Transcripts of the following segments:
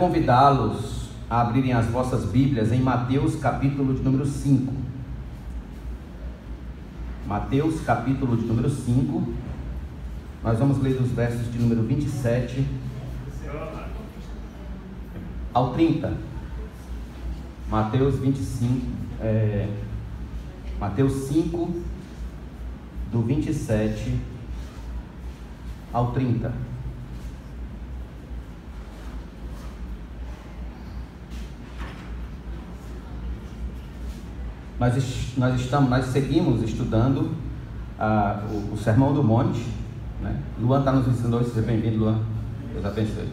convidá-los a abrirem as vossas Bíblias em Mateus capítulo de número 5. Mateus capítulo de número 5. Nós vamos ler dos versos de número 27 ao 30. Mateus 5, do 27 ao 30. Nós seguimos estudando o Sermão do Monte, né? Luan está nos ensinando, seja bem-vindo, Luan. Deus abençoe.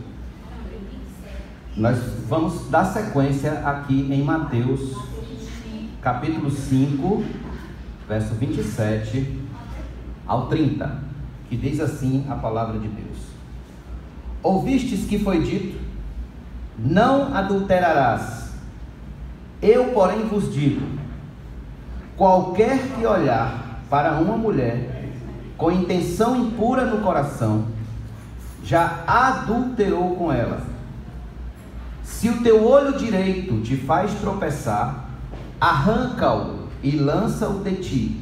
Nós vamos dar sequência aqui em Mateus, capítulo 5, verso 27 ao 30, que diz assim a palavra de Deus: Ouvistes que foi dito: não adulterarás. Eu, porém, vos digo: qualquer que olhar para uma mulher com intenção impura no coração, já adulterou com ela. Se o teu olho direito te faz tropeçar, arranca-o e lança-o de ti,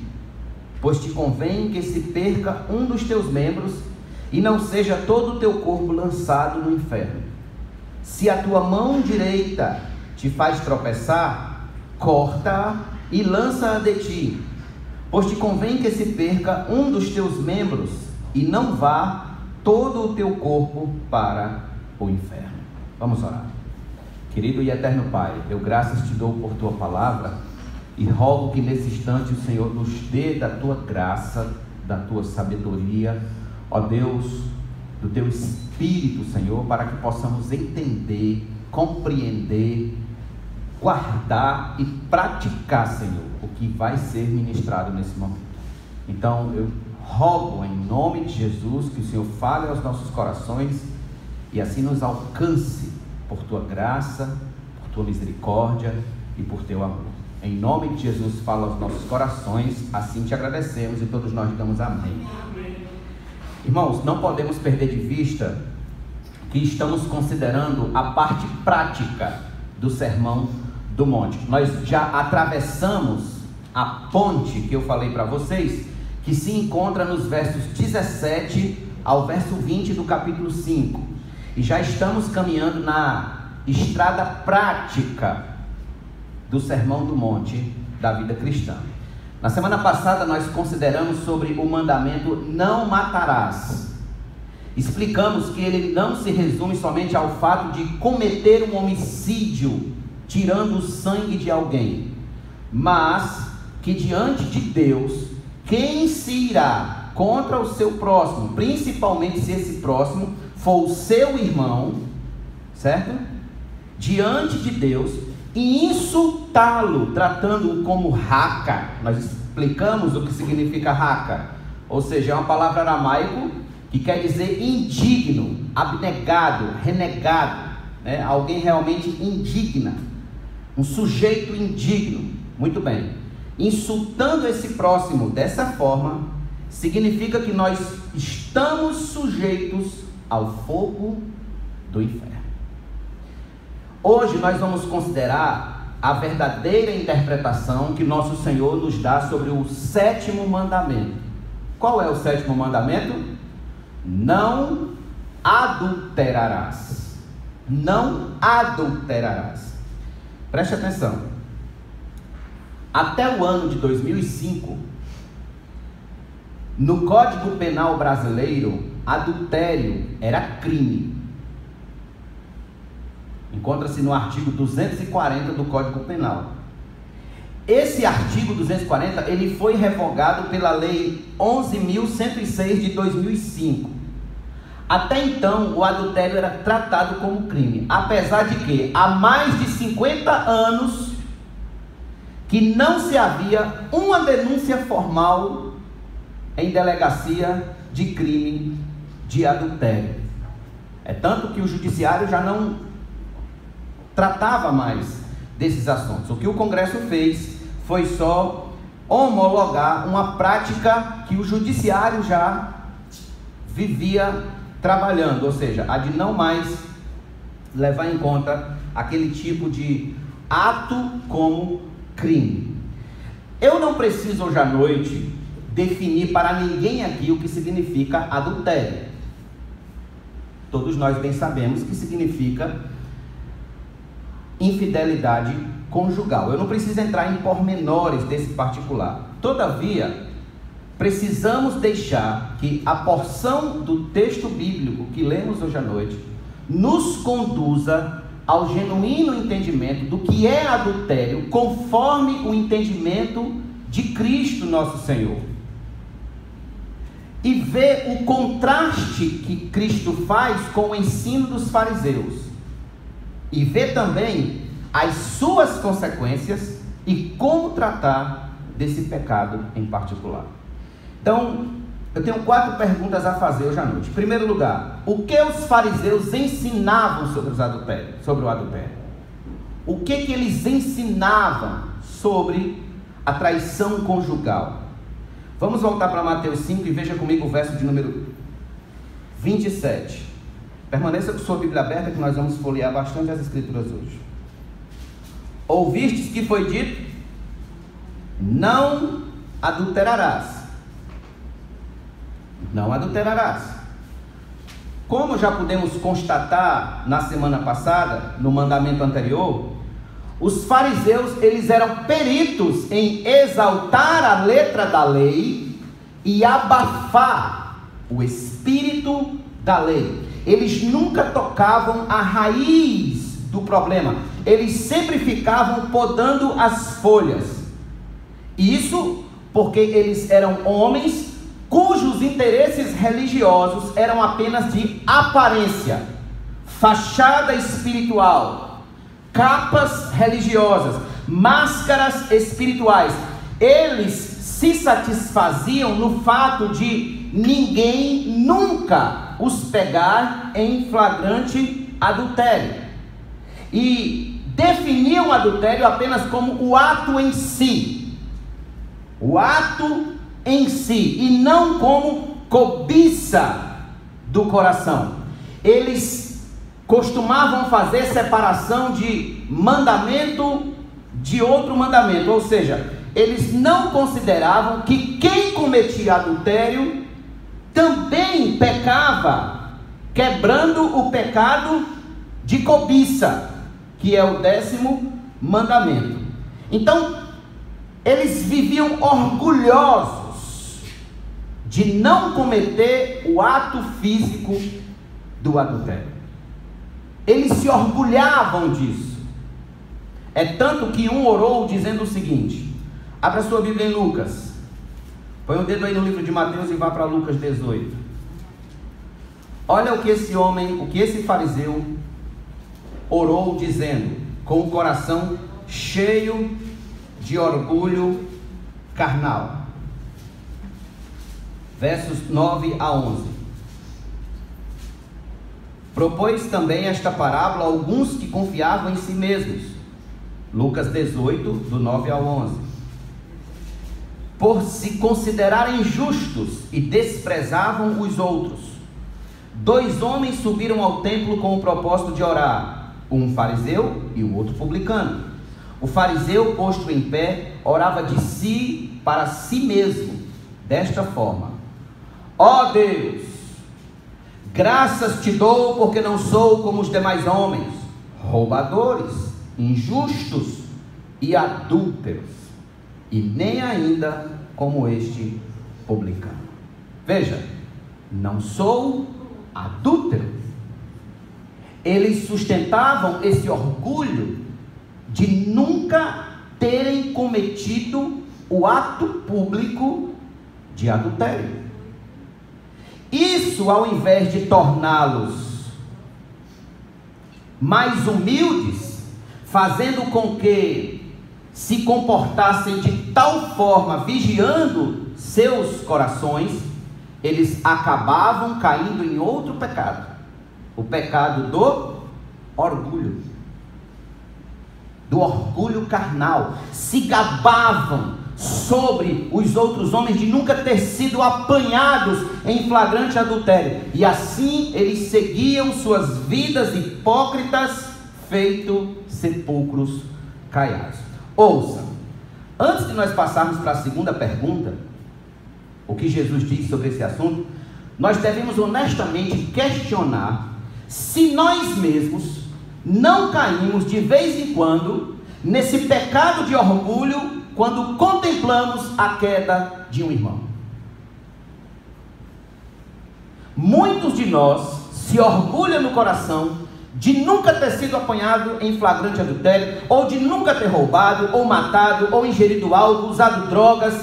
pois te convém que se perca um dos teus membros e não seja todo o teu corpo lançado no inferno. Se a tua mão direita te faz tropeçar, corta-a e lança-a de ti, pois te convém que se perca um dos teus membros e não vá todo o teu corpo para o inferno. Vamos orar. Querido e eterno Pai, eu graças te dou por tua palavra e rogo que nesse instante o Senhor nos dê da tua graça, da tua sabedoria, ó Deus, do teu Espírito, Senhor, para que possamos entender, compreender, guardar e praticar, Senhor, o que vai ser ministrado nesse momento. Então eu rogo em nome de Jesus que o Senhor fale aos nossos corações e assim nos alcance por tua graça, por tua misericórdia e por teu amor. Em nome de Jesus, fala aos nossos corações, assim te agradecemos e todos nós damos amém. Irmãos, não podemos perder de vista que estamos considerando a parte prática do Sermão do Monte. Nós já atravessamos a ponte que eu falei para vocês, que se encontra nos versos 17 ao verso 20 do capítulo 5. E já estamos caminhando na estrada prática do Sermão do Monte da vida cristã. Na semana passada nós consideramos sobre o mandamento não matarás. Explicamos que ele não se resume somente ao fato de cometer um homicídio tirando o sangue de alguém, mas que diante de Deus, quem se irá contra o seu próximo, principalmente se esse próximo for o seu irmão, certo? Diante de Deus, e insultá-lo, tratando-o como raca. Nós explicamos o que significa raca, ou seja, é uma palavra aramaico que quer dizer indigno, abnegado, renegado, né? Alguém realmente indigna, um sujeito indigno. Muito bem, insultando esse próximo dessa forma, significa que nós estamos sujeitos ao fogo do inferno. Hoje nós vamos considerar a verdadeira interpretação que nosso Senhor nos dá sobre o sétimo mandamento. Qual é o sétimo mandamento? Não adulterarás. Não adulterarás. Preste atenção. Até o ano de 2005, no Código Penal brasileiro, adultério era crime. Encontra-se no artigo 240 do Código Penal. Esse artigo 240, ele foi revogado pela Lei 11.106 de 2005. Até então, o adultério era tratado como crime, apesar de que há mais de 50 anos que não se havia uma denúncia formal em delegacia de crime de adultério. É tanto que o judiciário já não tratava mais desses assuntos. O que o Congresso fez foi só homologar uma prática que o judiciário já vivia trabalhando, ou seja, a de não mais levar em conta aquele tipo de ato como crime. Eu não preciso hoje à noite definir para ninguém aqui o que significa adultério. Todos nós bem sabemos que significa infidelidade conjugal. Eu não preciso entrar em pormenores desse particular. Todavia, precisamos deixar que a porção do texto bíblico que lemos hoje à noite nos conduza ao genuíno entendimento do que é adultério, conforme o entendimento de Cristo nosso Senhor. E ver o contraste que Cristo faz com o ensino dos fariseus. E ver também as suas consequências e como tratar desse pecado em particular. Então, eu tenho 4 perguntas a fazer hoje à noite. Em primeiro lugar, o que os fariseus ensinavam sobre o adultério? O que eles ensinavam sobre a traição conjugal? Vamos voltar para Mateus 5 e veja comigo o verso de número 27. Permaneça com sua Bíblia aberta que nós vamos folhear bastante as Escrituras hoje. Ouvistes que foi dito: não adulterarás. Não adulterarás. Como já pudemos constatar na semana passada, no mandamento anterior, os fariseus, eles eram peritos em exaltar a letra da lei e abafar o espírito da lei. Eles nunca tocavam a raiz do problema. Eles sempre ficavam podando as folhas. Isso porque eles eram homens cujos interesses religiosos eram apenas de aparência, fachada espiritual, capas religiosas, máscaras espirituais. Eles se satisfaziam no fato de ninguém nunca os pegar em flagrante adultério. E definiam o adultério apenas como o ato em si. O ato em si, e não como cobiça do coração. Eles costumavam fazer separação de mandamento de outro mandamento, ou seja, eles não consideravam que quem cometia adultério também pecava, quebrando o pecado de cobiça, que é o 10º mandamento. Então, eles viviam orgulhosos de não cometer o ato físico do adultério. Eles se orgulhavam disso. É tanto que um orou dizendo o seguinte: abra sua Bíblia em Lucas, põe o dedo aí no livro de Mateus e vá para Lucas 18. Olha o que esse fariseu orou dizendo, com o coração cheio de orgulho carnal. Versos 9 a 11. Propôs também esta parábola a alguns que confiavam em si mesmos. Lucas 18, do 9 ao 11. Por se considerarem justos e desprezavam os outros, 2 homens subiram ao templo com o propósito de orar, um fariseu e o outro publicano. O fariseu, posto em pé, orava de si para si mesmo, desta forma: ó Deus, graças te dou porque não sou como os demais homens, roubadores, injustos e adúlteros, e nem ainda como este publicano. Veja, não sou adúltero. Eles sustentavam esse orgulho de nunca terem cometido o ato público de adultério. Isso, ao invés de torná-los mais humildes, fazendo com que se comportassem de tal forma, vigiando seus corações, eles acabavam caindo em outro pecado, o pecado do orgulho carnal. Se gabavam sobre os outros homens de nunca ter sido apanhados em flagrante adultério. E assim eles seguiam suas vidas hipócritas, feito sepulcros caiados. Ouça, antes de nós passarmos para a segunda pergunta, o que Jesus diz sobre esse assunto, nós devemos honestamente questionar se nós mesmos não caímos de vez em quando nesse pecado de orgulho quando contemplamos a queda de um irmão. Muitos de nós se orgulham no coração de nunca ter sido apanhado em flagrante adultério, ou de nunca ter roubado, ou matado, ou ingerido álcool, usado drogas,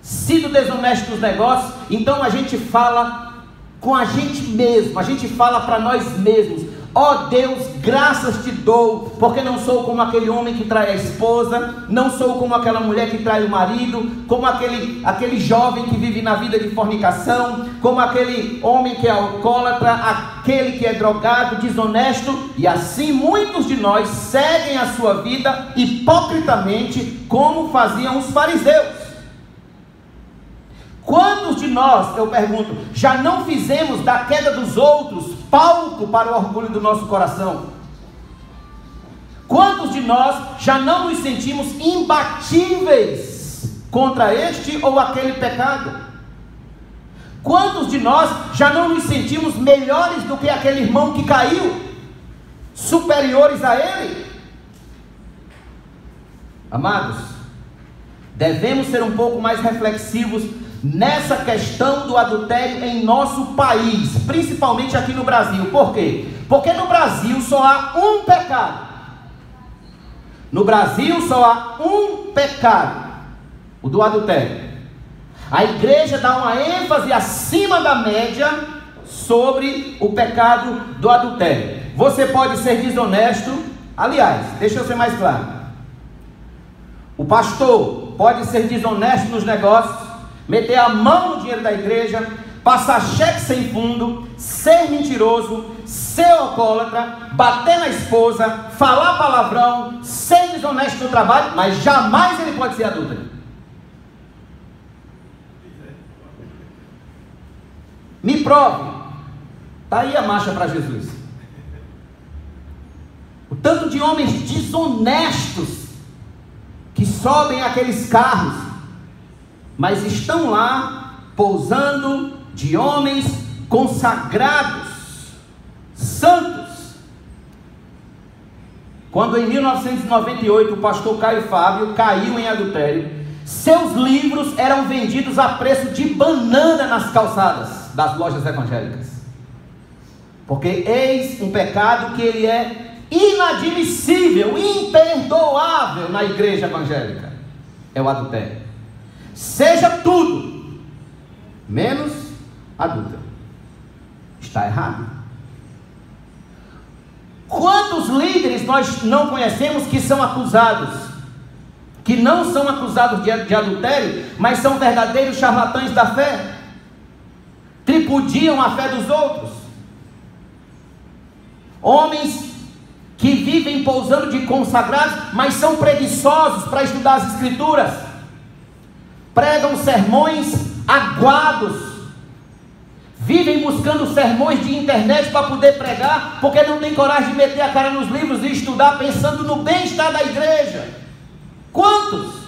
sido desonesto nos negócios. Então a gente fala com a gente mesmo, a gente fala para nós mesmos: ó Deus, graças te dou, porque não sou como aquele homem que trai a esposa, não sou como aquela mulher que trai o marido, como aquele jovem que vive na vida de fornicação, como aquele homem que é alcoólatra, aquele que é drogado, desonesto. E assim muitos de nós seguem a sua vida hipocritamente, como faziam os fariseus. Quantos de nós, eu pergunto, já não fizemos da queda dos outros palco para o orgulho do nosso coração? Quantos de nós já não nos sentimos imbatíveis contra este ou aquele pecado? Quantos de nós já não nos sentimos melhores do que aquele irmão que caiu, superiores a ele? Amados, devemos ser um pouco mais reflexivos nessa questão do adultério em nosso país, principalmente aqui no Brasil. Por quê? Porque no Brasil só há um pecado. No Brasil só há um pecado, o do adultério. A igreja dá uma ênfase acima da média sobre o pecado do adultério. Você pode ser desonesto. Aliás, deixa eu ser mais claro, o pastor pode ser desonesto nos negócios, meter a mão no dinheiro da igreja, passar cheque sem fundo, ser mentiroso, ser alcoólatra, bater na esposa, falar palavrão, ser desonesto no trabalho, mas jamais ele pode ser adúltero. Me prove. Está aí a marcha para Jesus. O tanto de homens desonestos que sobem aqueles carros, mas estão lá pousando de homens consagrados, santos. Quando em 1998 o pastor Caio Fábio caiu em adultério, seus livros eram vendidos a preço de banana nas calçadas das lojas evangélicas, porque eis um pecado que ele é inadmissível, imperdoável na igreja evangélica: é o adultério. Seja tudo menos adúltero. Está errado. Quantos líderes nós não conhecemos que são acusados, que não são acusados de adultério, mas são verdadeiros charlatães da fé, tripudiam a fé dos outros? Homens que vivem pousando de consagrados, mas são preguiçosos para estudar as escrituras, pregam sermões aguados, vivem buscando sermões de internet para poder pregar, porque não tem coragem de meter a cara nos livros e estudar pensando no bem-estar da igreja. Quantos?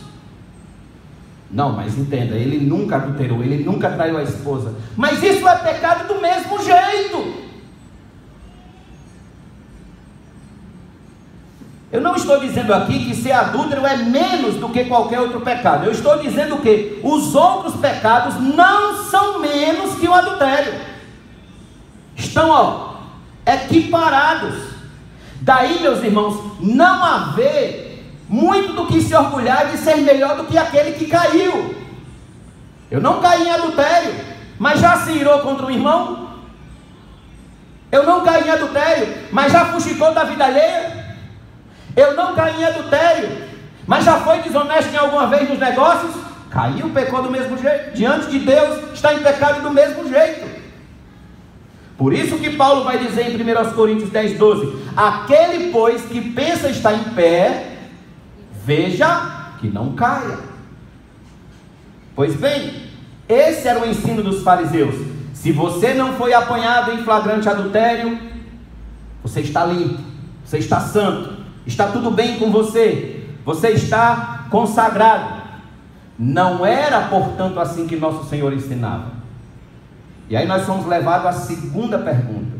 Não, mas entenda, ele nunca adulterou, ele nunca traiu a esposa, mas isso é pecado do mesmo jeito. Eu não estou dizendo aqui que ser adúltero é menos do que qualquer outro pecado. Eu estou dizendo que os outros pecados não são menos que o adultério. Estão, equiparados. Daí, meus irmãos, não haver muito do que se orgulhar de ser melhor do que aquele que caiu. Eu não caí em adultério, mas já se irou contra um irmão. Eu não caí em adultério, mas já fuxicou da vida alheia. Eu não caí em adultério, mas já foi desonesto em alguma vez nos negócios. Caiu, pecou do mesmo jeito. Diante de Deus, está em pecado do mesmo jeito. Por isso que Paulo vai dizer em 1 Coríntios 10:12: aquele, pois, que pensa estar em pé, veja que não caia. Pois bem, esse era o ensino dos fariseus. Se você não foi apanhado em flagrante adultério, você está limpo, você está santo, está tudo bem com você, você está consagrado. Não era, portanto, assim que nosso Senhor ensinava. E aí nós somos levados à segunda pergunta: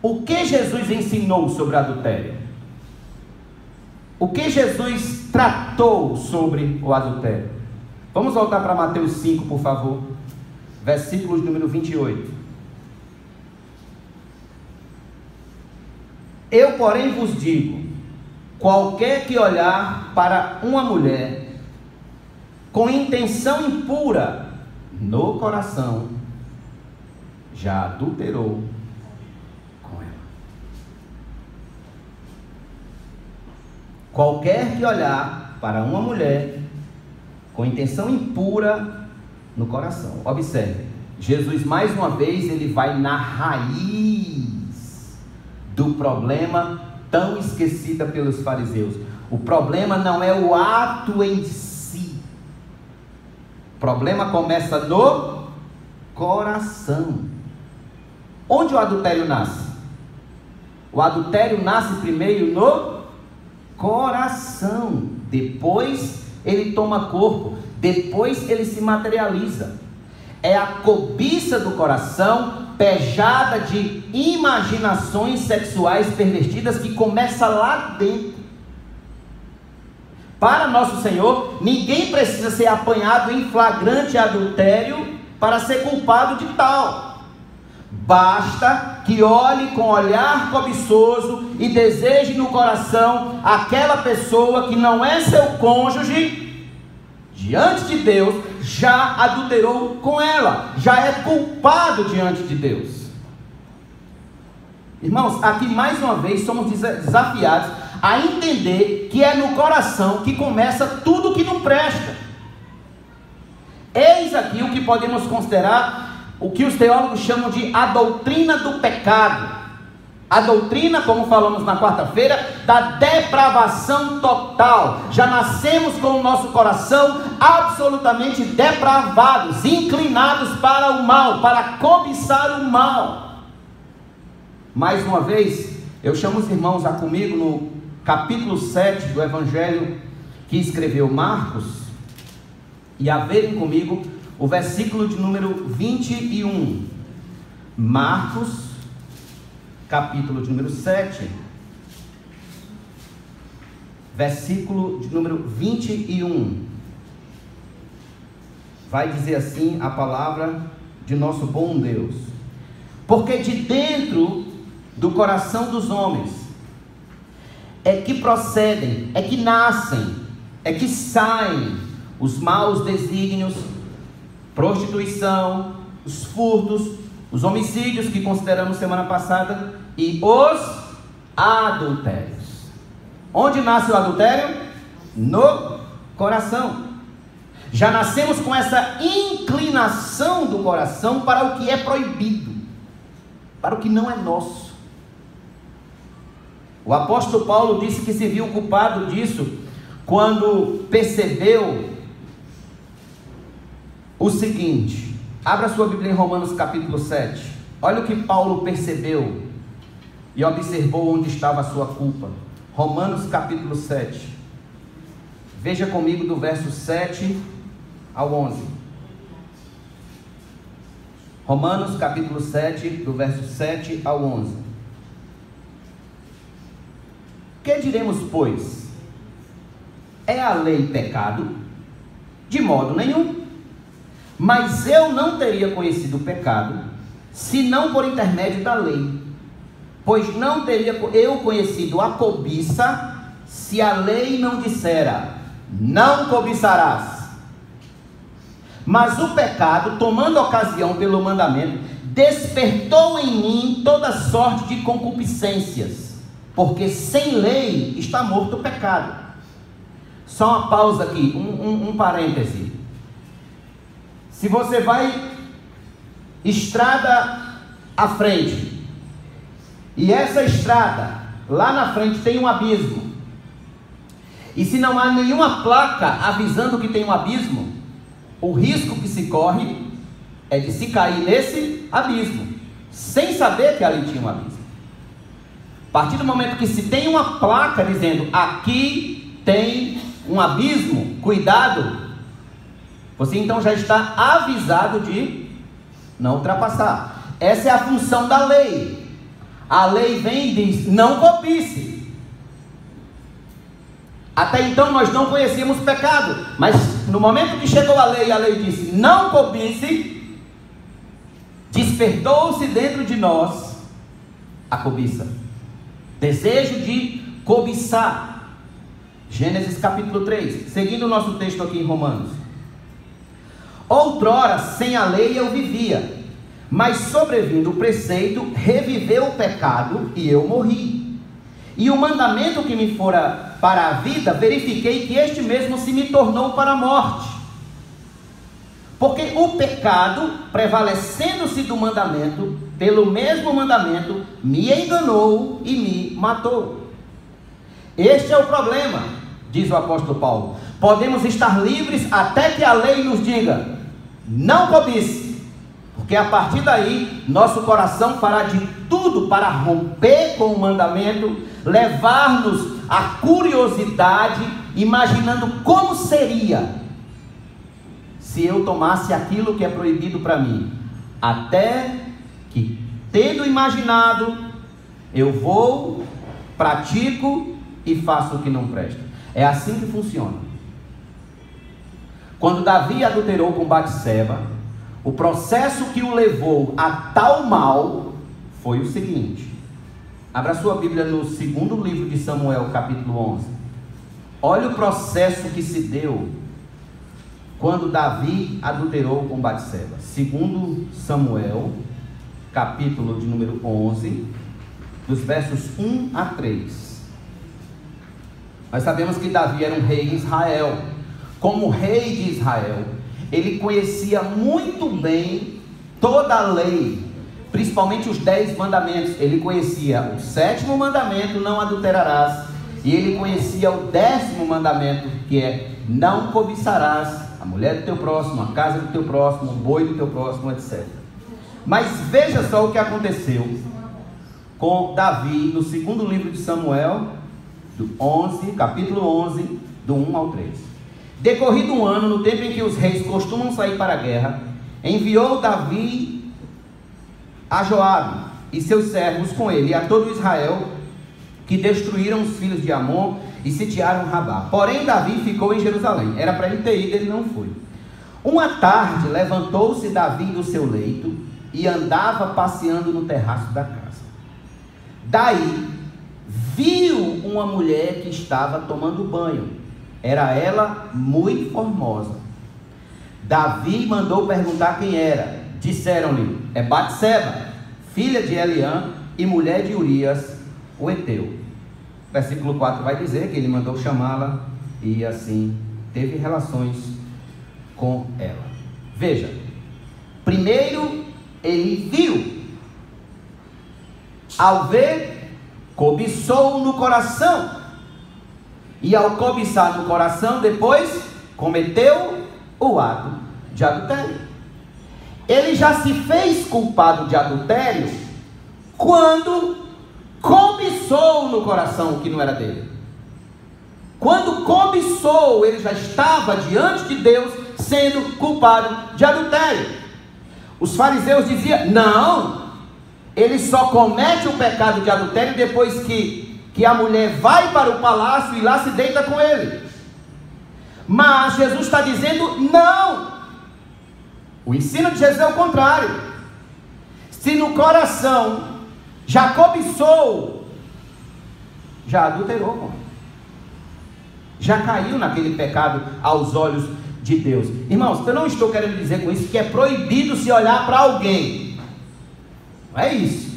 o que Jesus ensinou sobre adultério? O que Jesus tratou sobre o adultério? Vamos voltar para Mateus 5, por favor, versículo número 28. Eu, porém, vos digo: qualquer que olhar para uma mulher com intenção impura no coração, já adulterou com ela. Qualquer que olhar para uma mulher com intenção impura no coração. Observe, Jesus mais uma vez ele vai na raiz do problema tão esquecida pelos fariseus. O problema não é o ato em si. O problema começa no coração. Onde o adultério nasce? O adultério nasce primeiro no coração. Depois ele toma corpo. Depois ele se materializa. É a cobiça do coração, pejada de imaginações sexuais pervertidas, que começa lá dentro. Para nosso Senhor, ninguém precisa ser apanhado em flagrante adultério para ser culpado de tal. Basta que olhe com olhar cobiçoso e deseje no coração aquela pessoa que não é seu cônjuge, diante de Deus, já adulterou com ela, já é culpado diante de Deus. Irmãos, aqui mais uma vez somos desafiados a entender que é no coração que começa tudo que não presta. Eis aqui o que podemos considerar, o que os teólogos chamam de a doutrina do pecado. A doutrina, como falamos na quarta-feira, da depravação total. Já nascemos com o nosso coração absolutamente depravados, inclinados para o mal, para cobiçar o mal. Mais uma vez, eu chamo os irmãos a comigo no capítulo 7 do Evangelho que escreveu Marcos, e a verem comigo o versículo de número 21. Marcos, capítulo de número 7, versículo de número 21. Vai dizer assim a palavra de nosso bom Deus: porque de dentro do coração dos homens é que procedem, é que nascem, é que saem os maus desígnios, prostituição, os furtos, os homicídios que consideramos semana passada e os adultérios. Onde nasce o adultério? No coração. Já nascemos com essa inclinação do coração para o que é proibido, para o que não é nosso. O apóstolo Paulo disse que se viu culpado disso quando percebeu o seguinte. Abra sua Bíblia em Romanos capítulo 7. Olha o que Paulo percebeu e observou onde estava a sua culpa. Romanos capítulo 7. Veja comigo do verso 7 ao 11. Romanos capítulo 7, do verso 7 ao 11. Que diremos, pois? É a lei pecado? De modo nenhum. Mas eu não teria conhecido o pecado, senão por intermédio da lei. Pois não teria eu conhecido a cobiça, se a lei não dissera: não cobiçarás. Mas o pecado, tomando ocasião pelo mandamento, despertou em mim toda sorte de concupiscências. Porque sem lei está morto o pecado. Só uma pausa aqui, um parêntese. Se você vai estrada à frente, e essa estrada lá na frente tem um abismo, e se não há nenhuma placa avisando que tem um abismo, o risco que se corre é de se cair nesse abismo, sem saber que ali tinha um abismo. A partir do momento que se tem uma placa dizendo, aqui tem um abismo, cuidado, você então já está avisado de não ultrapassar. Essa é a função da lei. A lei vem e diz, não cobice. Até então nós não conhecíamos pecado, mas no momento que chegou a lei disse, não cobice, despertou-se dentro de nós a cobiça, desejo de cobiçar. Gênesis capítulo 3, seguindo o nosso texto aqui em Romanos. Outrora, sem a lei eu vivia, mas sobrevindo o preceito, reviveu o pecado e eu morri. E o mandamento que me fora para a vida, verifiquei que este mesmo se me tornou para a morte. Porque o pecado, prevalecendo-se do mandamento, pelo mesmo mandamento, me enganou e me matou. Este é o problema, diz o apóstolo Paulo. Podemos estar livres até que a lei nos diga, não cobice. Porque a partir daí, nosso coração fará de tudo para romper com o mandamento, levar-nos à curiosidade, imaginando como seria se eu tomasse aquilo que é proibido para mim. Até que, tendo imaginado, eu vou, pratico e faço o que não presta. É assim que funciona. Quando Davi adulterou com Batseba, o processo que o levou a tal mal foi o seguinte. Abra sua Bíblia no segundo livro de Samuel, capítulo 11. Olha o processo que se deu quando Davi adulterou com Batseba. Segundo Samuel, capítulo de número 11, dos versos 1 a 3. Nós sabemos que Davi era um rei em Israel. Como rei de Israel, ele conhecia muito bem toda a lei, principalmente os 10 mandamentos. Ele conhecia o 7º mandamento, não adulterarás, e ele conhecia o 10º mandamento, que é não cobiçarás a mulher do teu próximo, a casa do teu próximo, o boi do teu próximo, etc. Mas veja só o que aconteceu com Davi no segundo livro de Samuel, do 11, capítulo 11, do 1 ao 3. Decorrido um ano, no tempo em que os reis costumam sair para a guerra, enviou Davi a Joabe e seus servos com ele, e a todo Israel, que destruíram os filhos de Amon e sitiaram Rabá. Porém Davi ficou em Jerusalém. Era para ele ter ido, ele não foi. Uma tarde levantou-se Davi do seu leito e andava passeando no terraço da casa. Daí viu uma mulher que estava tomando banho. Era ela muito formosa. Davi mandou perguntar quem era. Disseram-lhe, é Batseba, filha de Eliã e mulher de Urias, o heteu. Versículo 4 vai dizer que ele mandou chamá-la e assim teve relações com ela. Veja, primeiro ele viu. Ao ver, cobiçou no coração. E ao cobiçar no coração, depois cometeu o ato de adultério. Ele já se fez culpado de adultério quando cobiçou no coração o que não era dele. Quando cobiçou, ele já estava diante de Deus sendo culpado de adultério. Os fariseus diziam, não, ele só comete o pecado de adultério depois que a mulher vai para o palácio e lá se deita com ele. Mas Jesus está dizendo, não. O ensino de Jesus é o contrário. Se no coração já cobiçou, já adulterou, já caiu naquele pecado aos olhos de Deus. Irmãos, eu não estou querendo dizer com isso que é proibido se olhar para alguém. Não é isso.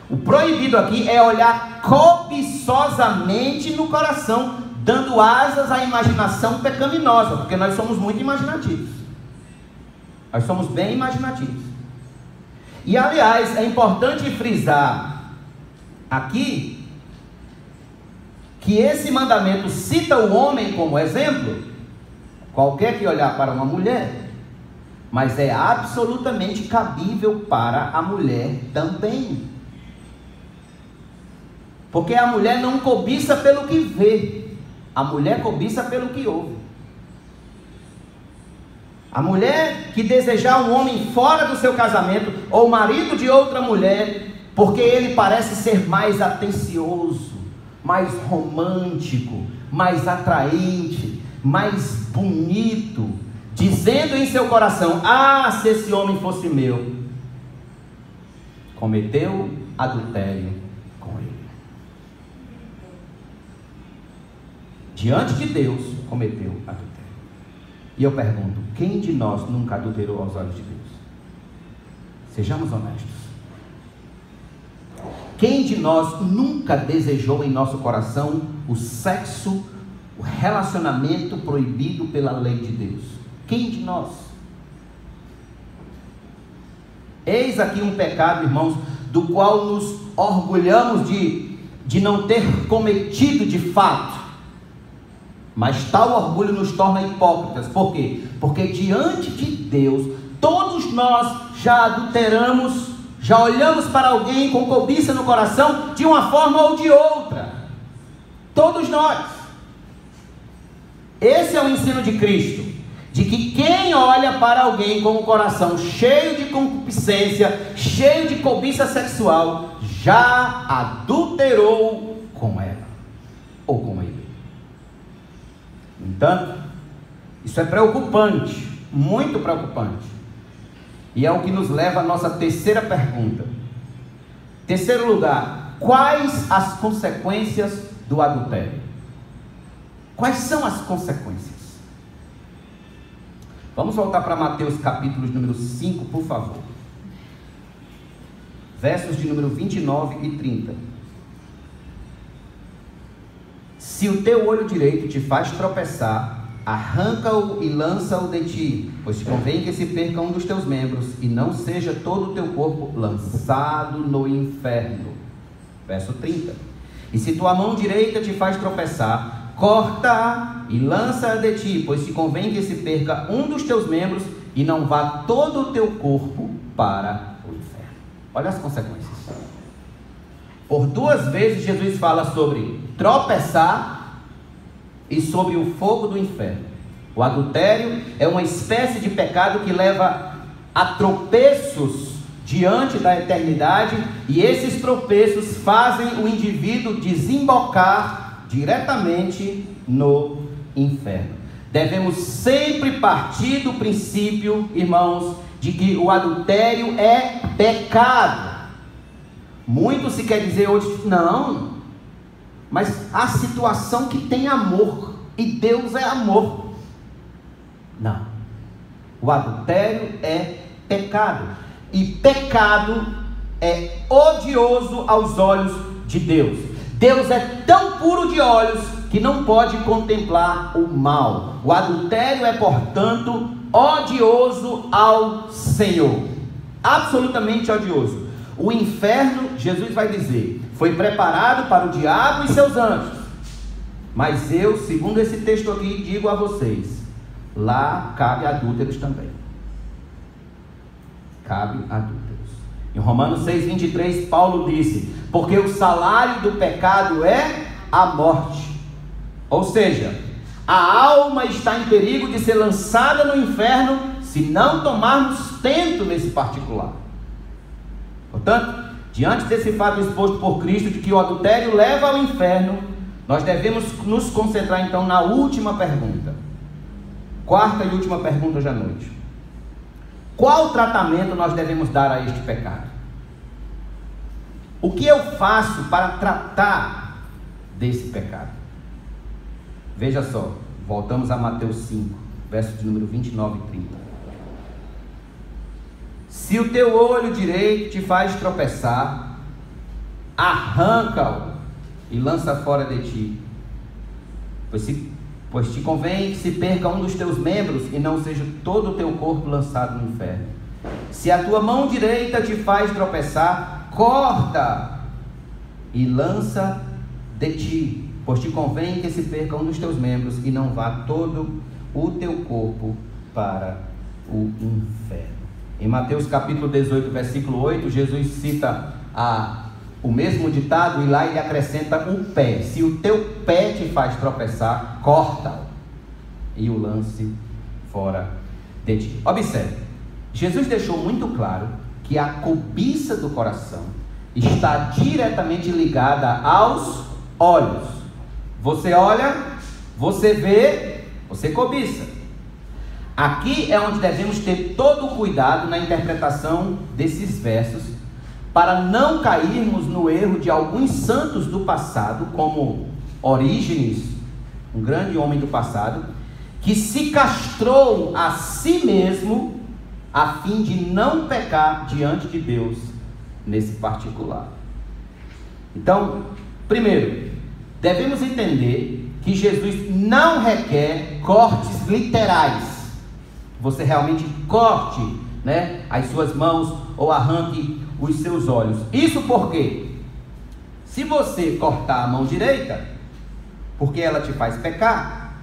O proibido aqui é olhar cobiçosamente no coração, dando asas à imaginação pecaminosa, porque nós somos muito imaginativos. Nós somos bem imaginativos. E aliás, é importante frisar aqui que esse mandamento cita o homem como exemplo, qualquer que olhar para uma mulher, mas é absolutamente cabível para a mulher também. Porque a mulher não cobiça pelo que vê, a mulher cobiça pelo que ouve. A mulher que desejar um homem fora do seu casamento, ou marido de outra mulher, porque ele parece ser mais atencioso, mais romântico, mais atraente, mais bonito, dizendo em seu coração: ah, se esse homem fosse meu, cometeu adultério com ele. Diante de Deus, cometeu adultério. E eu pergunto: quem de nós nunca adulterou aos olhos de Deus? Sejamos honestos. Quem de nós nunca desejou em nosso coração o sexo, o relacionamento proibido pela lei de Deus? Quem de nós? Eis aqui um pecado, irmãos, do qual nos orgulhamos de não ter cometido de fato. Mas tal orgulho nos torna hipócritas. Por quê? Porque diante de Deus, todos nós já adulteramos, já olhamos para alguém com cobiça no coração, de uma forma ou de outra. Todos nós. Esse é o ensino de Cristo, de que quem olha para alguém com o coração cheio de concupiscência, cheio de cobiça sexual, já adulterou com ela, ou com ele. No entanto, isso é preocupante, muito preocupante. E é o que nos leva à nossa terceira pergunta. Terceiro lugar, quais as consequências do adultério? Quais são as consequências? Vamos voltar para Mateus capítulo número 5, por favor. Versos de número 29 e 30. Se o teu olho direito te faz tropeçar, arranca-o e lança-o de ti, pois te convém que se perca um dos teus membros, e não seja todo o teu corpo lançado no inferno. Verso 30. E se tua mão direita te faz tropeçar, corta-a e lança-a de ti, pois te convém que se perca um dos teus membros, e não vá todo o teu corpo para o inferno. Olha as consequências. Por duas vezes Jesus fala sobre tropeçar e sobre o fogo do inferno. O adultério é uma espécie de pecado que leva a tropeços diante da eternidade, e esses tropeços fazem o indivíduo desembocar diretamente no inferno. Devemos sempre partir do princípio, irmãos, de que o adultério é pecado. Muito se quer dizer hoje, não, mas a situação que tem amor, e Deus é amor. Não, o adultério é pecado, e pecado é odioso aos olhos de Deus. Deus é tão puro de olhos que não pode contemplar o mal. O adultério é, portanto, odioso ao Senhor, absolutamente odioso. O inferno, Jesus vai dizer, foi preparado para o diabo e seus anjos. Mas eu, segundo esse texto aqui, digo a vocês, lá cabe adúlteros também. Cabe adúlteros. Em Romanos 6,23, Paulo disse, porque o salário do pecado é a morte. Ou seja, a alma está em perigo de ser lançada no inferno se não tomarmos tento nesse particular. Portanto, diante desse fato exposto por Cristo de que o adultério leva ao inferno, nós devemos nos concentrar então na última pergunta. Quarta e última pergunta hoje à noite. Qual tratamento nós devemos dar a este pecado? O que eu faço para tratar desse pecado? Veja só, voltamos a Mateus 5, versos de número 29 e 30. Se o teu olho direito te faz tropeçar, arranca-o e lança fora de ti, pois te convém que se perca um dos teus membros, e não seja todo o teu corpo lançado no inferno. Se a tua mão direita te faz tropeçar, corta e lança de ti, pois te convém que se perca um dos teus membros, e não vá todo o teu corpo para o inferno. Em Mateus capítulo 18, versículo 8, Jesus cita o mesmo ditado, e lá ele acrescenta um pé. Se o teu pé te faz tropeçar, corta-o e o lance fora de ti. Observe, Jesus deixou muito claro que a cobiça do coração está diretamente ligada aos olhos. Você olha, você vê, você cobiça. Aqui é onde devemos ter todo o cuidado na interpretação desses versos, para não cairmos no erro de alguns santos do passado, como Orígenes, um grande homem do passado, que se castrou a si mesmo a fim de não pecar diante de Deus nesse particular. Então, primeiro, devemos entender que Jesus não requer cortes literais. Você realmente corte, as suas mãos ou arranque os seus olhos. Isso porque, se você cortar a mão direita, porque ela te faz pecar,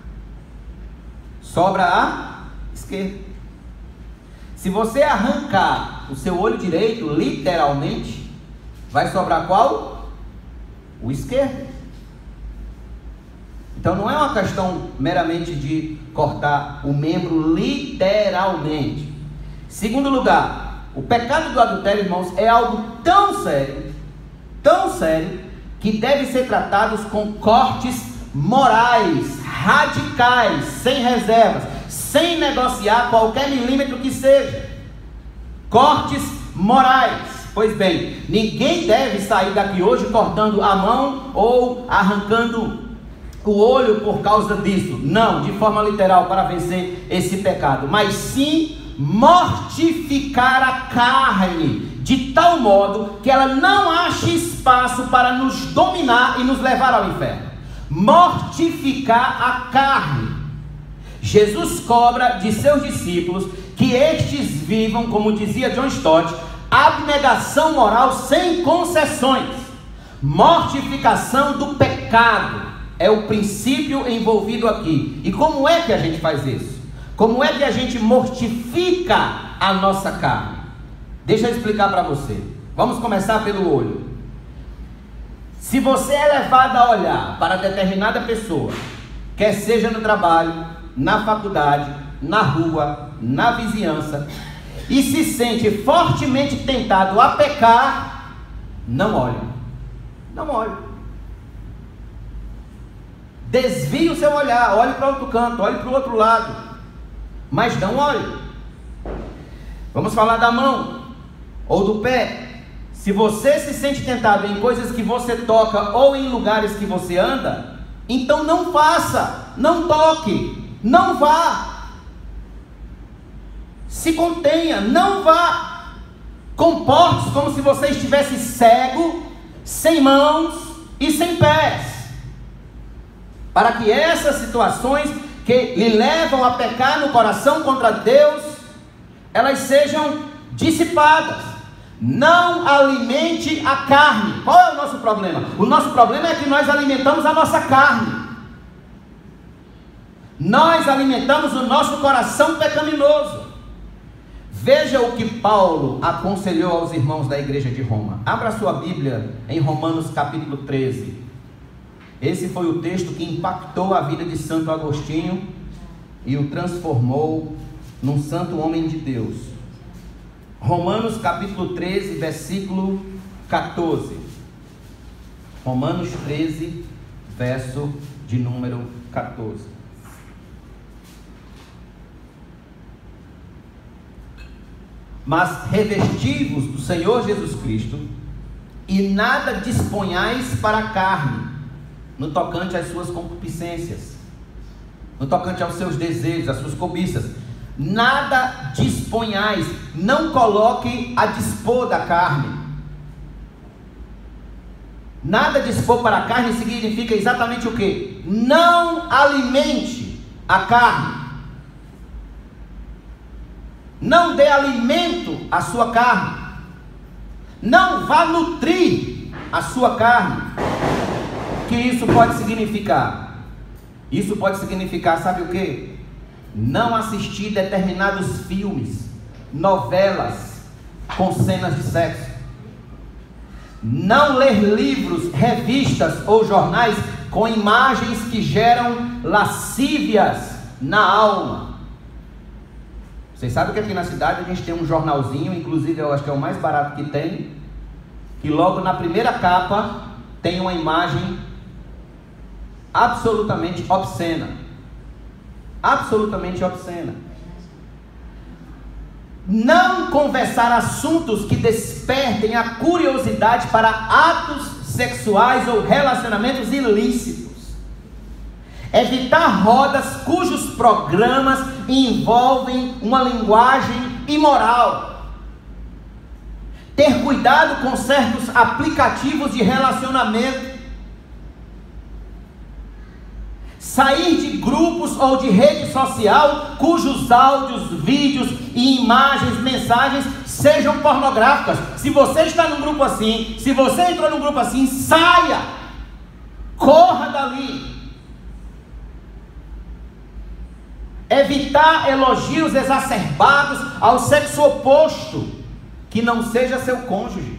sobra a esquerda. Se você arrancar o seu olho direito, literalmente, vai sobrar qual? O esquerdo. Então não é uma questão meramente de cortar o membro literalmente. Segundo lugar, o pecado do adultério, irmãos, é algo tão sério, que deve ser tratado com cortes morais, radicais, sem reservas, sem negociar qualquer milímetro que seja. Cortes morais. Pois bem, ninguém deve sair daqui hoje cortando a mão ou arrancando o olho por causa disso. Não, de forma literal, para vencer esse pecado, mas sim mortificar a carne de tal modo que ela não ache espaço para nos dominar e nos levar ao inferno. Mortificar a carne. Jesus cobra de seus discípulos que estes vivam, como dizia John Stott, abnegação moral sem concessões. Mortificação do pecado é o princípio envolvido aqui. E como é que a gente faz isso? Como é que a gente mortifica a nossa carne? Deixa eu explicar para você. Vamos começar pelo olho. Se você é levado a olhar para determinada pessoa, quer seja no trabalho, na faculdade, na rua, na vizinhança, e se sente fortemente tentado a pecar, não olhe. Não olhe. Desvie o seu olhar, olhe para outro canto, olhe para o outro lado, mas não olhe. Vamos falar da mão ou do pé. Se você se sente tentado em coisas que você toca ou em lugares que você anda, então não faça, não toque, não vá. Se contenha, não vá. Comporte-se como se você estivesse cego, sem mãos e sem pés, para que essas situações que lhe levam a pecar no coração contra Deus, elas sejam dissipadas. Não alimente a carne. Qual é o nosso problema? O nosso problema é que nós alimentamos a nossa carne. Nós alimentamos o nosso coração pecaminoso. Veja o que Paulo aconselhou aos irmãos da igreja de Roma. Abra sua Bíblia em Romanos capítulo 13. Esse foi o texto que impactou a vida de Santo Agostinho e o transformou num santo homem de Deus. Romanos capítulo 13, versículo 14. Romanos 13, verso de número 14. Mas revesti-vos do Senhor Jesus Cristo, e nada disponhais para a carne, no tocante às suas concupiscências, no tocante aos seus desejos, às suas cobiças. Nada disponhais, não coloque a dispor da carne. Nada dispor para a carne significa exatamente o que? Não alimente a carne. Não dê alimento à sua carne. Não vá nutrir a sua carne. O que isso pode significar? Isso pode significar, sabe o que? não assistir determinados filmes, novelas com cenas de sexo, não ler livros, revistas ou jornais com imagens que geram lascívias na alma. Vocês sabem que aqui na cidade a gente tem um jornalzinho, inclusive eu acho que é o mais barato que tem, que logo na primeira capa tem uma imagem absolutamente obscena. Absolutamente obscena. Não conversar assuntos que despertem a curiosidade para atos sexuais ou relacionamentos ilícitos. Evitar rodas cujos programas envolvem uma linguagem imoral. Ter cuidado com certos aplicativos de relacionamento. Sair de grupos ou de rede social cujos áudios, vídeos e imagens, mensagens sejam pornográficas. Se você está num grupo assim, se você entrou num grupo assim, saia! Corra dali! Evitar elogios exacerbados ao sexo oposto, que não seja seu cônjuge.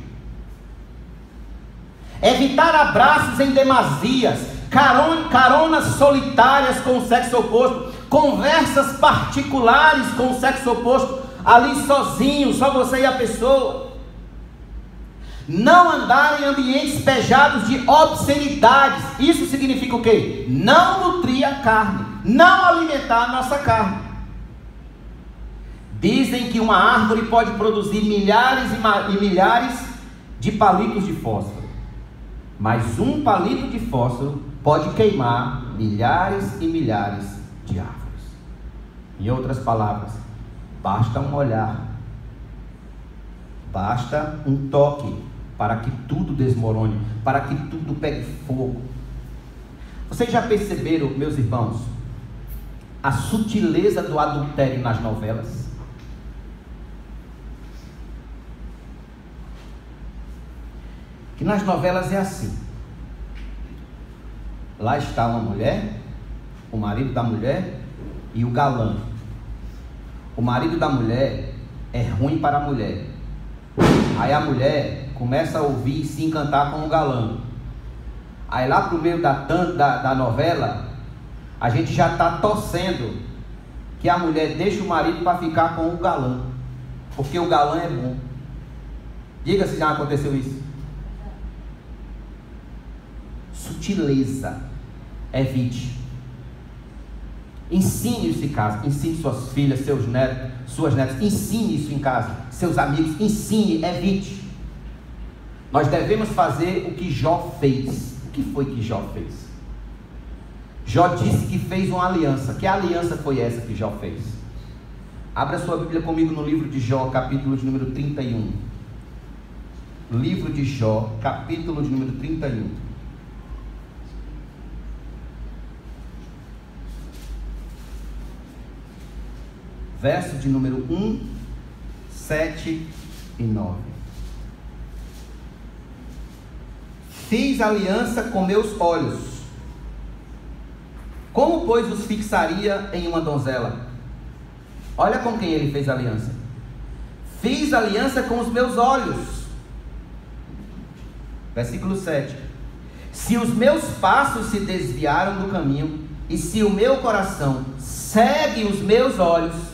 Evitar abraços em demasias, caronas solitárias com o sexo oposto, conversas particulares com o sexo oposto, ali sozinho, só você e a pessoa. Não andar em ambientes pejados de obscenidades. Isso significa o quê? Não nutrir a carne, não alimentar a nossa carne. Dizem que uma árvore pode produzir milhares e milhares de palitos de fósforo, mas um palito de fósforo pode queimar milhares e milhares de árvores. Em outras palavras, basta um olhar, basta um toque para que tudo desmorone, para que tudo pegue fogo. Vocês já perceberam, meus irmãos, a sutileza do adultério nas novelas? Que nas novelas é assim. Lá está uma mulher, o marido da mulher e o galã. O marido da mulher é ruim para a mulher. Aí a mulher começa a ouvir e se encantar com o galã. Aí lá pro meio da novela, a gente já está torcendo que a mulher deixa o marido para ficar com o galã, porque o galã é bom. Diga se já aconteceu isso. Sutileza. Evite. Ensine isso em casa. Ensine suas filhas, seus netos, suas netas. Ensine isso em casa. Seus amigos. Ensine, evite. Nós devemos fazer o que Jó fez. O que foi que Jó fez? Jó disse que fez uma aliança. Que aliança foi essa que Jó fez? Abra sua Bíblia comigo no livro de Jó, capítulo de número 31. Livro de Jó, capítulo de número 31. Verso de número 1, 7 e 9. Fiz aliança com meus olhos. Como, pois, os fixaria em uma donzela? Olha com quem ele fez aliança. Fiz aliança com os meus olhos. Versículo 7. Se os meus passos se desviaram do caminho, e se o meu coração segue os meus olhos,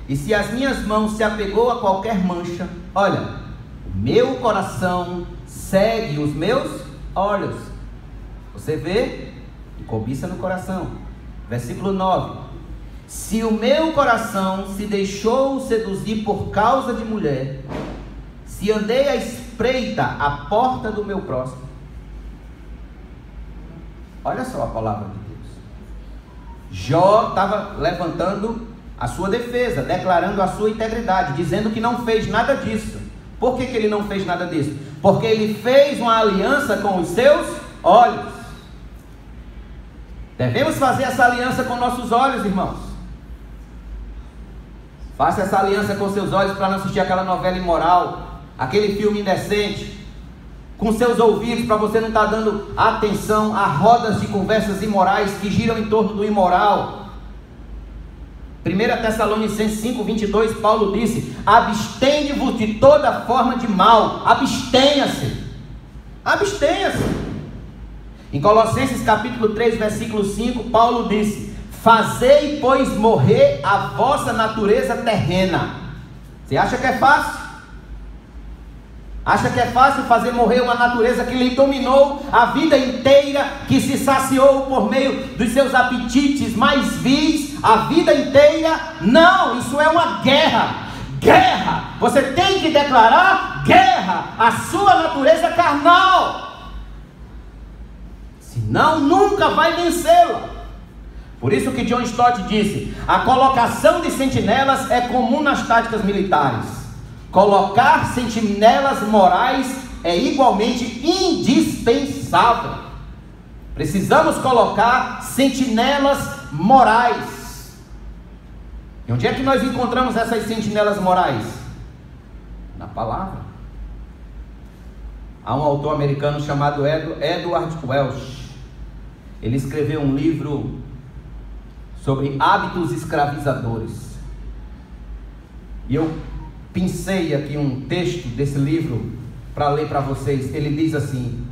e se as minhas mãos se apegou a qualquer mancha, olha, meu coração segue os meus olhos. Você vê? Cobiça no coração. Versículo 9. Se o meu coração se deixou seduzir por causa de mulher, se andei à espreita à porta do meu próximo. Olha só a palavra de Deus. Jó estava levantando a sua defesa, declarando a sua integridade, dizendo que não fez nada disso. Por que ele não fez nada disso? Porque ele fez uma aliança com os seus olhos. Devemos fazer essa aliança com nossos olhos, irmãos. Faça essa aliança com seus olhos para não assistir aquela novela imoral, aquele filme indecente. Com seus ouvidos, para você não estar dando atenção a rodas de conversas imorais que giram em torno do imoral. 1 Tessalonicenses 5:22, Paulo disse: abstende-vos de toda forma de mal. Abstenha-se. Abstenha-se. Em Colossenses capítulo 3, versículo 5, Paulo disse: fazei, pois, morrer a vossa natureza terrena. Você acha que é fácil? Acha que é fácil fazer morrer uma natureza que lhe dominou a vida inteira, que se saciou por meio dos seus apetites mais vis a vida inteira? Não, isso é uma guerra. Guerra! Você tem que declarar guerra à sua natureza carnal, senão nunca vai vencê-la. Por isso que John Stott disse: a colocação de sentinelas é comum nas táticas militares. Colocar sentinelas morais é igualmente indispensável. Precisamos colocar sentinelas morais. E onde é que nós encontramos essas sentinelas morais? Na palavra. Há um autor americano chamado Edward Welch. Ele escreveu um livro sobre hábitos escravizadores. E eu pincei aqui um texto desse livro para ler para vocês. Ele diz assim: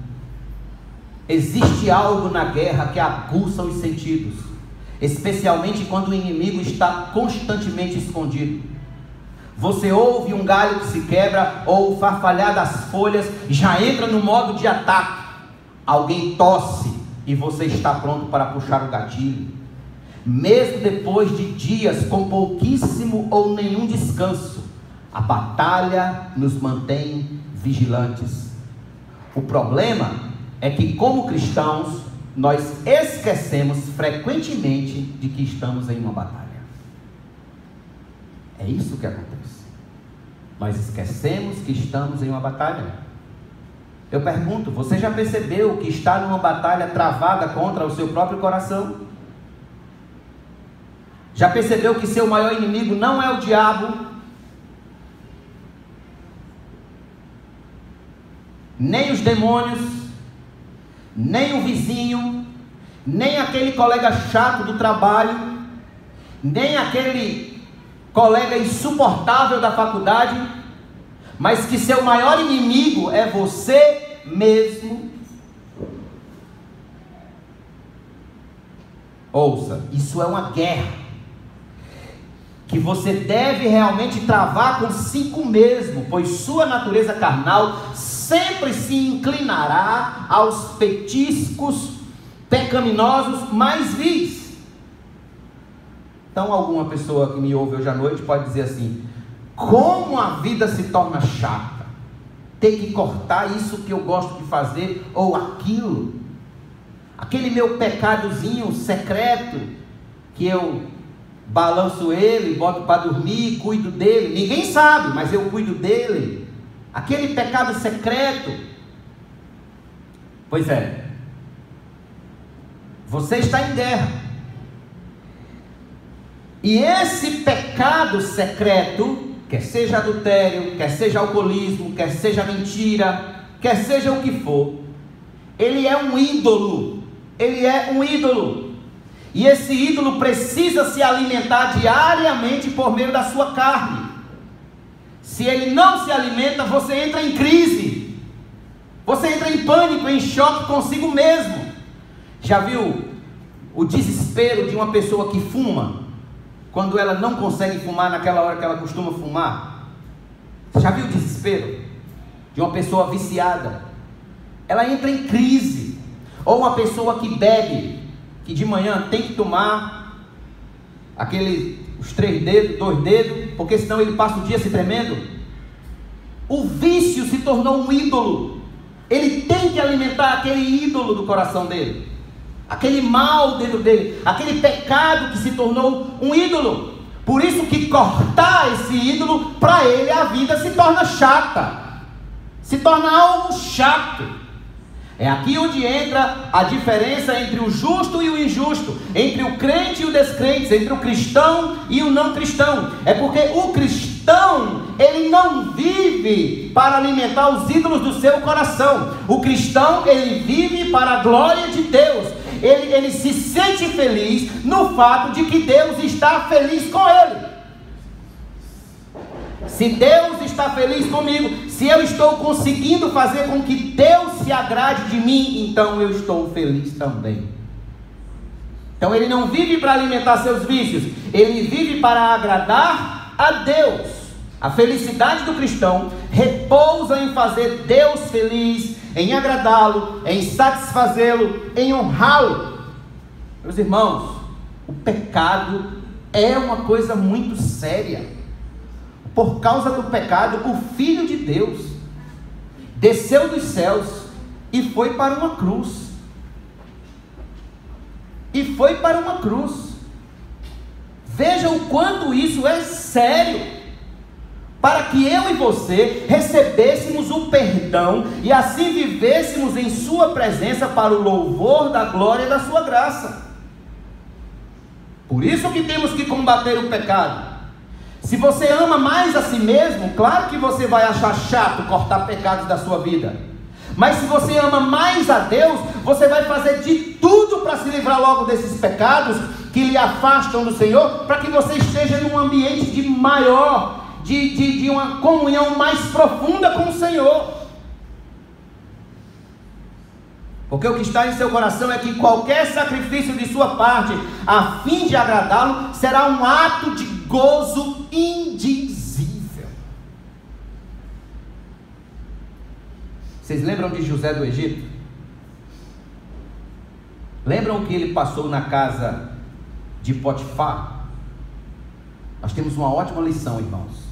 existe algo na guerra que aguça os sentidos, especialmente quando o inimigo está constantemente escondido. Você ouve um galho que se quebra ou o farfalhar das folhas, já entra no modo de ataque. Alguém tosse e você está pronto para puxar o gatilho. Mesmo depois de dias com pouquíssimo ou nenhum descanso, a batalha nos mantém vigilantes. O problema é que, como cristãos, nós esquecemos frequentemente de que estamos em uma batalha. É isso que acontece. Nós esquecemos que estamos em uma batalha. Eu pergunto: você já percebeu que está numa batalha travada contra o seu próprio coração? Já percebeu que seu maior inimigo não é o diabo, nem os demônios, nem o vizinho, nem aquele colega chato do trabalho, nem aquele colega insuportável da faculdade, mas que seu maior inimigo é você mesmo? Ouça, isso é uma guerra que você deve realmente travar consigo mesmo, pois sua natureza carnal sempre se inclinará aos petiscos pecaminosos mais vis. Então, alguma pessoa que me ouve hoje à noite pode dizer assim: como a vida se torna chata, ter que cortar isso que eu gosto de fazer ou aquilo, aquele meu pecadozinho secreto que eu balanço ele, boto para dormir, cuido dele, ninguém sabe, mas eu cuido dele, aquele pecado secreto. Pois é, você está em guerra, e esse pecado secreto, quer seja adultério, quer seja alcoolismo, quer seja mentira, quer seja o que for, ele é um ídolo. Ele é um ídolo. E esse ídolo precisa se alimentar diariamente por meio da sua carne. Se ele não se alimenta, você entra em crise. Você entra em pânico, em choque consigo mesmo. Já viu o desespero de uma pessoa que fuma, quando ela não consegue fumar naquela hora que ela costuma fumar? Já viu o desespero de uma pessoa viciada? Ela entra em crise. Ou uma pessoa que bebe, que de manhã tem que tomar os 3 dedos, 2 dedos, porque senão ele passa o dia se tremendo. O vício se tornou um ídolo. Ele tem que alimentar aquele ídolo do coração dele, aquele mal dentro dele, aquele pecado que se tornou um ídolo. Por isso que cortar esse ídolo, para ele a vida se torna chata, se torna algo chato. É aqui onde entra a diferença entre o justo e o injusto, entre o crente e o descrente, entre o cristão e o não cristão. É porque o cristão, ele não vive para alimentar os ídolos do seu coração. O cristão, ele vive para a glória de Deus. ele se sente feliz no fato de que Deus está feliz com ele. Se Deus está feliz comigo, se eu estou conseguindo fazer com que Deus se agrade de mim, então eu estou feliz também. Então ele não vive para alimentar seus vícios, ele vive para agradar a Deus. A felicidade do cristão repousa em fazer Deus feliz, em agradá-lo, em satisfazê-lo, em honrá-lo. Meus irmãos, o pecado é uma coisa muito séria. Por causa do pecado, o Filho de Deus desceu dos céus e foi para uma cruz. E foi para uma cruz. Veja o quanto isso é sério. Para que eu e você recebêssemos o perdão e assim vivêssemos em sua presença para o louvor da glória e da sua graça. Por isso que temos que combater o pecado. Se você ama mais a si mesmo, claro que você vai achar chato cortar pecados da sua vida. Mas se você ama mais a Deus, você vai fazer de tudo para se livrar logo desses pecados que lhe afastam do Senhor, para que você esteja num ambiente de maior, de uma comunhão mais profunda com o Senhor. Porque o que está em seu coração é que qualquer sacrifício de sua parte, a fim de agradá-lo, será um ato de gozo indizível. Vocês lembram de José do Egito? Lembram o que ele passou na casa de Potifar? Nós temos uma ótima lição, irmãos,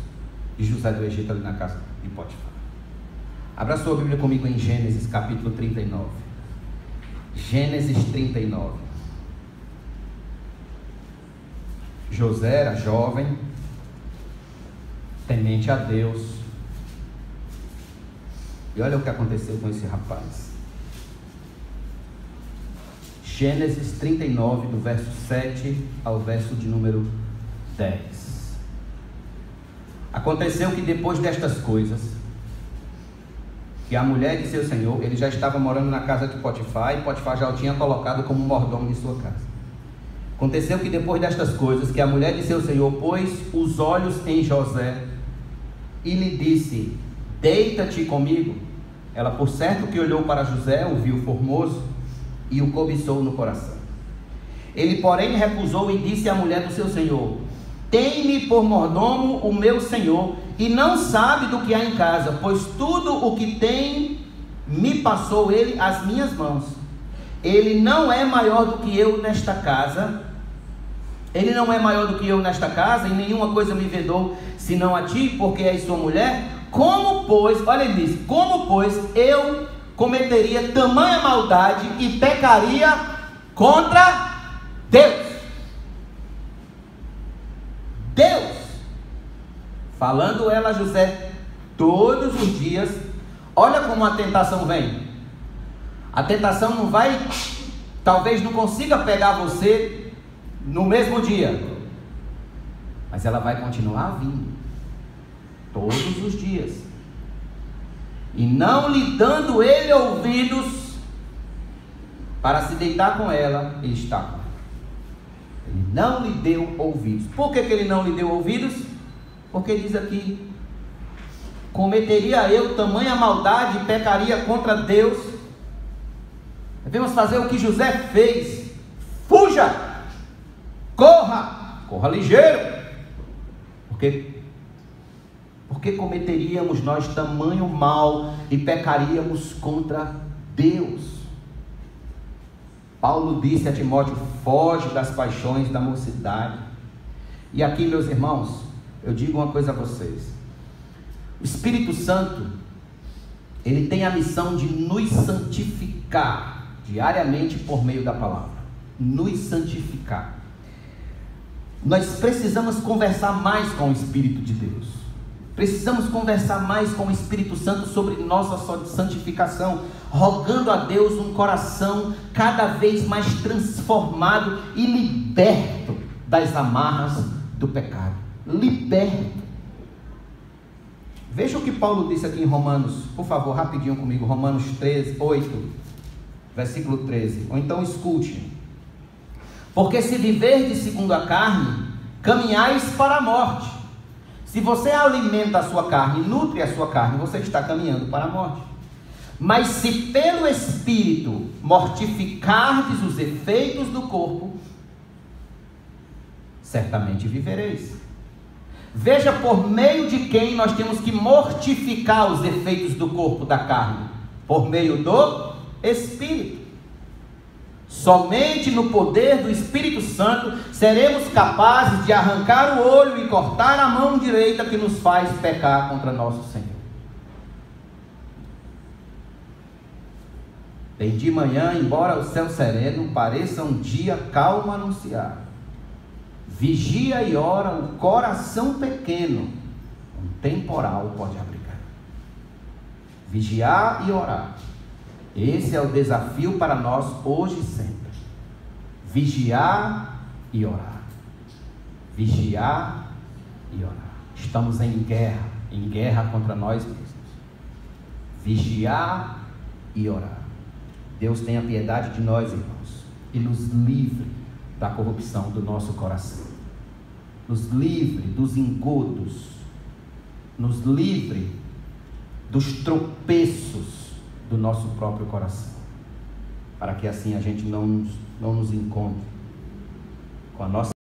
de José do Egito ali na casa de Potifar. Abra sua Bíblia comigo em Gênesis capítulo 39. Gênesis 39. José era jovem, temente a Deus. E olha o que aconteceu com esse rapaz. Gênesis 39, do verso 7 ao verso de número 10. Aconteceu que depois destas coisas, que a mulher de seu senhor, ele já estava morando na casa de Potifar, e Potifar já o tinha colocado como mordomo de sua casa. Aconteceu que depois destas coisas, que a mulher de seu senhor pôs os olhos em José, e lhe disse: deita-te comigo. Ela por certo que olhou para José, o viu formoso, e o cobiçou no coração. Ele porém recusou e disse à mulher do seu senhor: tem-me por mordomo o meu senhor, e não sabe do que há em casa, pois tudo o que tem me passou ele às minhas mãos. Ele não é maior do que eu nesta casa. Ele não é maior do que eu nesta casa, e nenhuma coisa me vedou, senão a ti, porque és sua mulher. Como pois, olha, ele diz: como pois eu cometeria tamanha maldade e pecaria contra Deus? Deus, falando ela a José todos os dias. Olha como a tentação vem. A tentação não vai, talvez não consiga pegar você no mesmo dia, mas ela vai continuar vindo todos os dias, e não lhe dando ele ouvidos para se deitar com ela, ele está com ela. Ele não lhe deu ouvidos. Por que ele não lhe deu ouvidos? Porque diz aqui: cometeria eu tamanha maldade e pecaria contra Deus. Devemos fazer o que José fez: fuja, corra ligeiro. Porque cometeríamos nós tamanho mal e pecaríamos contra Deus. Paulo disse a Timóteo: foge das paixões da mocidade. E aqui, meus irmãos, eu digo uma coisa a vocês: o Espírito Santo, ele tem a missão de nos santificar diariamente por meio da palavra. Nos santificar. Nós precisamos conversar mais com o Espírito de Deus. Precisamos conversar mais com o Espírito Santo sobre nossa santificação, rogando a Deus um coração cada vez mais transformado e liberto das amarras do pecado. Liberto. Veja o que Paulo disse aqui em Romanos, por favor, rapidinho comigo, Romanos 13, 8, versículo 13. Ou então escute: porque se viverdes segundo a carne, caminhais para a morte. Se você alimenta a sua carne, nutre a sua carne, você está caminhando para a morte. Mas se pelo Espírito mortificardes os efeitos do corpo, certamente vivereis. Veja por meio de quem nós temos que mortificar os efeitos do corpo da carne: por meio do Espírito. Somente no poder do Espírito Santo seremos capazes de arrancar o olho e cortar a mão direita que nos faz pecar contra nosso Senhor. Bem de manhã, embora o céu sereno pareça um dia calmo anunciar, vigia e ora o coração pequeno, um temporal pode abrigar. Vigiar e orar, esse é o desafio para nós hoje e sempre. Vigiar e orar. Vigiar e orar. Estamos em guerra contra nós mesmos. Vigiar e orar. Deus tenha piedade de nós, irmãos, e nos livre da corrupção do nosso coração. Nos livre dos engodos. Nos livre dos tropeços do nosso próprio coração, para que assim a gente não nos encontre com a nossa